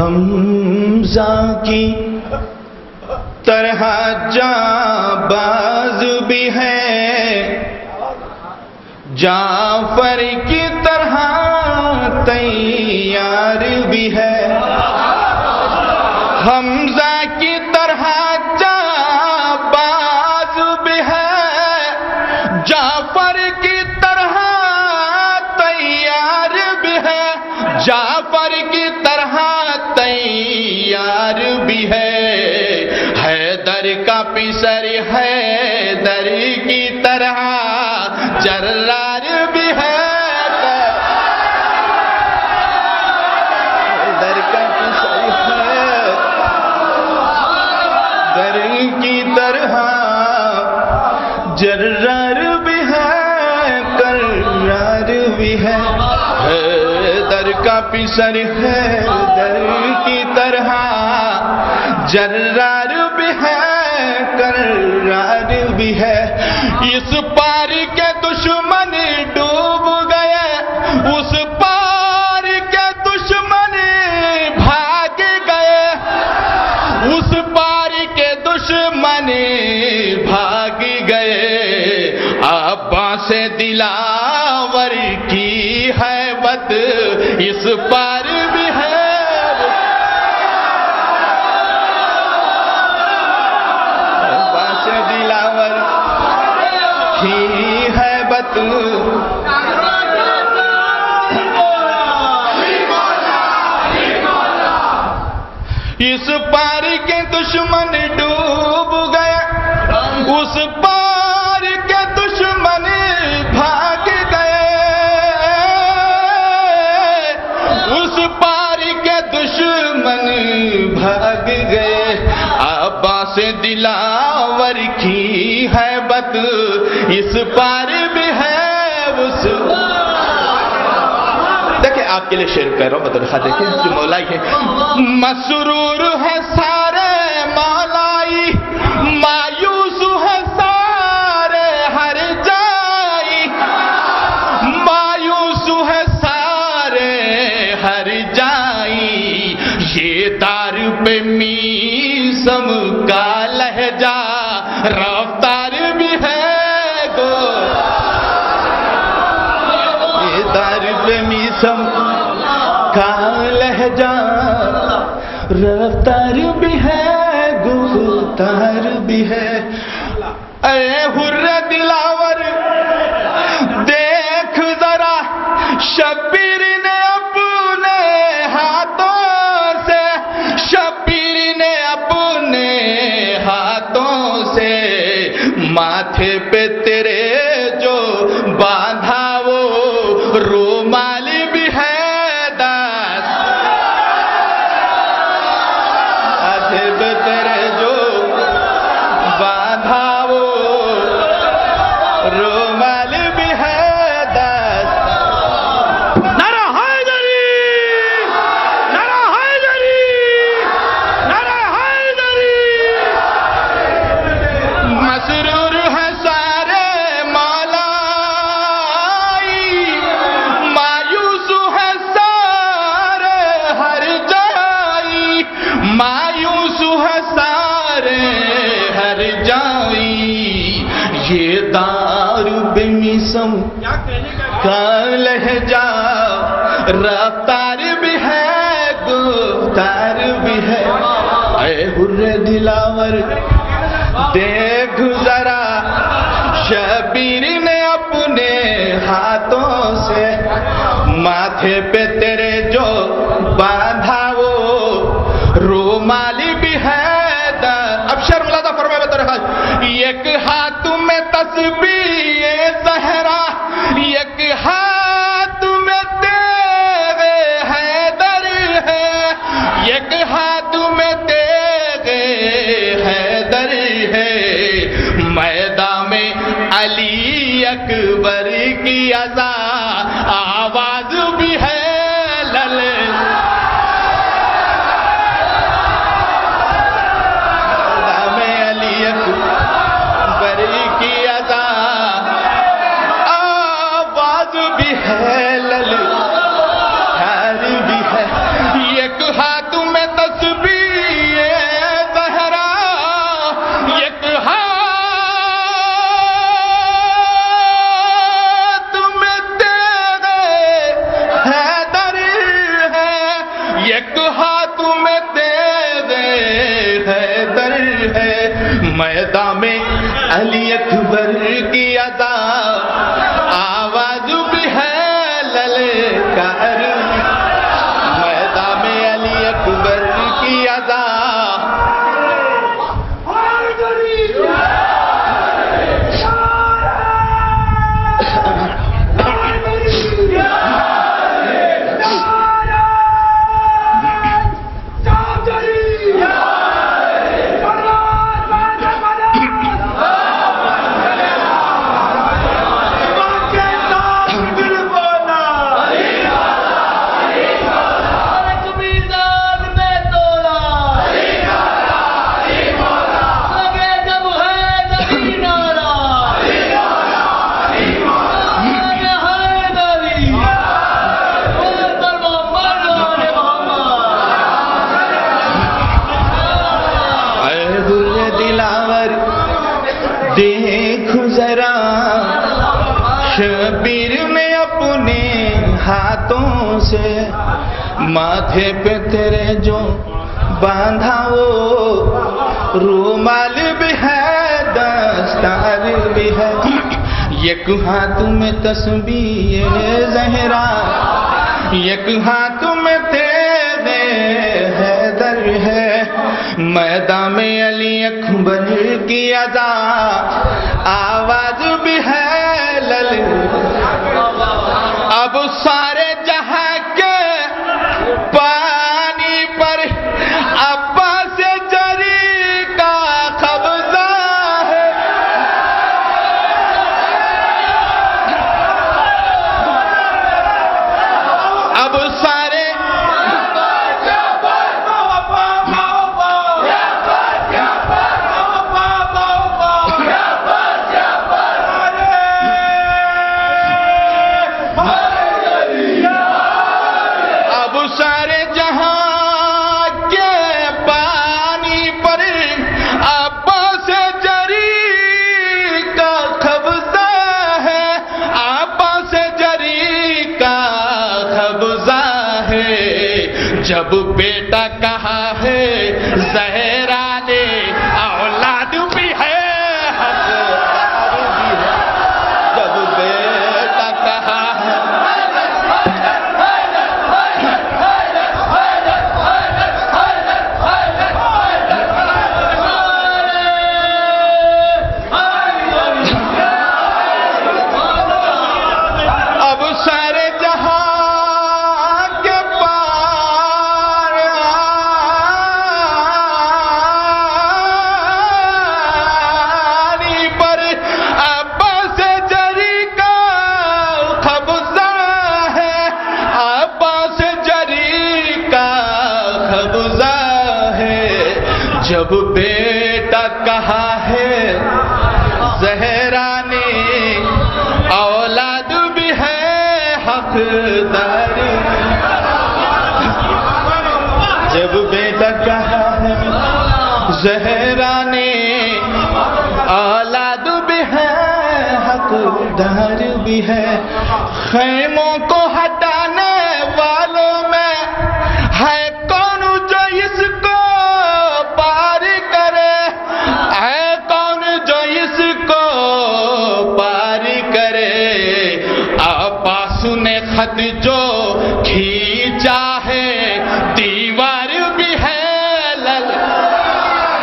حمزہ کی طرح جانباز بھی ہے، جعفر کی طرح تیار بھی ہے، حمزہ کی طرح جانباز بھی ہے، جعفر کی طرح تیار بھی ہے، جعفر کی طرح تیار بھی ہے، حیدر کا پسر حیدر کی طرح جرار بھی ہے، حیدر کا پسر حیدر کی طرح جرار بھی ہے، کرار بھی ہے، حیدر کا پسر حیدر کی طرح جرار بھی ہے، کرار بھی ہے، اس پار کے دشمن ڈوب گئے، اس پار کے دشمن بھاگ گئے، اس پار کے دشمن بھاگ گئے، عباس دلاور کی ہیبت اس پار بھی ہے، عباس دلاور کی ہیبت اس پار کے دشمن ڈوب گئے، اس پار کے دشمن بھاگ گئے، اس پار کے دشمن بھاگ گئے، عباس دلاور کی ہیبت اس پار بھی ہے، اس دیکھیں آپ کے لئے شعر کہہ رہا ہوں بدرخواہ دیکھیں جو مولائی ہے، مسرور ہے سارے مولائی، مایوس ہے سارے ہر جائی، مایوس ہے سارے ہر جائی، یہ دار پہ میسم کا لہجہ رفتار بھی ہے گو، یہ دار پہ میسم کا لہجہ رفتار بھی ہے، گفتار بھی ہے، اے حر دلاور دیکھ ذرا شبیر نے اپنے ہاتھوں سے، شبیر نے اپنے ہاتھوں سے ماتھے پہ تیرے جو باندھا وہ رومال بھی ہے، داس ماتھے پہ تیرے جو باندھا وہ رومال بھی ہے، داس نعرہ حیدری، نعرہ حیدری، نعرہ حیدری، مسرور ہے سارے مولائی، مایوس ہے سارے ہر جائی، مایوس ہے سارے ہر جائی، یہ دار بے میسم کا لہجہ رفتار بھی ہے، گفتار بھی ہے، اے حر دلاور دیکھ ذرا شبیر نے اپنے ہاتھوں سے ماتھے پہ تیرے جو باندھا وہ رومالی بھی ہے، اب شعر ملادہ فرمائے بطرخواہ، ایک ہاتھ میں تسبیح زہرا، ایک ہاتھ میں تیغ حیدر ہے، ایک ہاتھ میں تیغ حیدر ہے، میدان میں علی اکبر کی اذا آواز بھی ہے، ایک ہاتھ میں یک ہاتھ میں تیز حیدر ہے میدان میں علی اکبر کی ادا آواز بھی ہے للکار میدان میں علی اکبر کی ادا دیکھ ذرا شبیر نے اپنے ہاتھوں سے ماتھے پہ تیرے جو باندھا وہ رومال بھی ہے دستار بھی ہے یک ہاتھ میں تسبیح زہرا یک ہاتھ میں تیز حیدر ہے میدان میں علی اکبر کی ادا آواز بھی ہے اب سارے جہاں کے پانی پر عباس جری کا قبضہ ہے اب سارے جب بیٹا کہا ہے زہرا نے اولاد بھی ہے حقدار بھی ہے جب بیٹا کہا ہے اب سارے جہاں جب بیٹا کہا ہے زہرا نے اولاد بھی ہے حقدار جب بیٹا کہا ہے زہرا نے اولاد بھی ہے حقدار بھی ہے خیموں کو ہٹانے والوں میں ہے کون جو اس کو پار کرے ہے کون جو اس کو پار کرے عباس نے خط جو کھینچا ہے دیوار بھی ہے للکار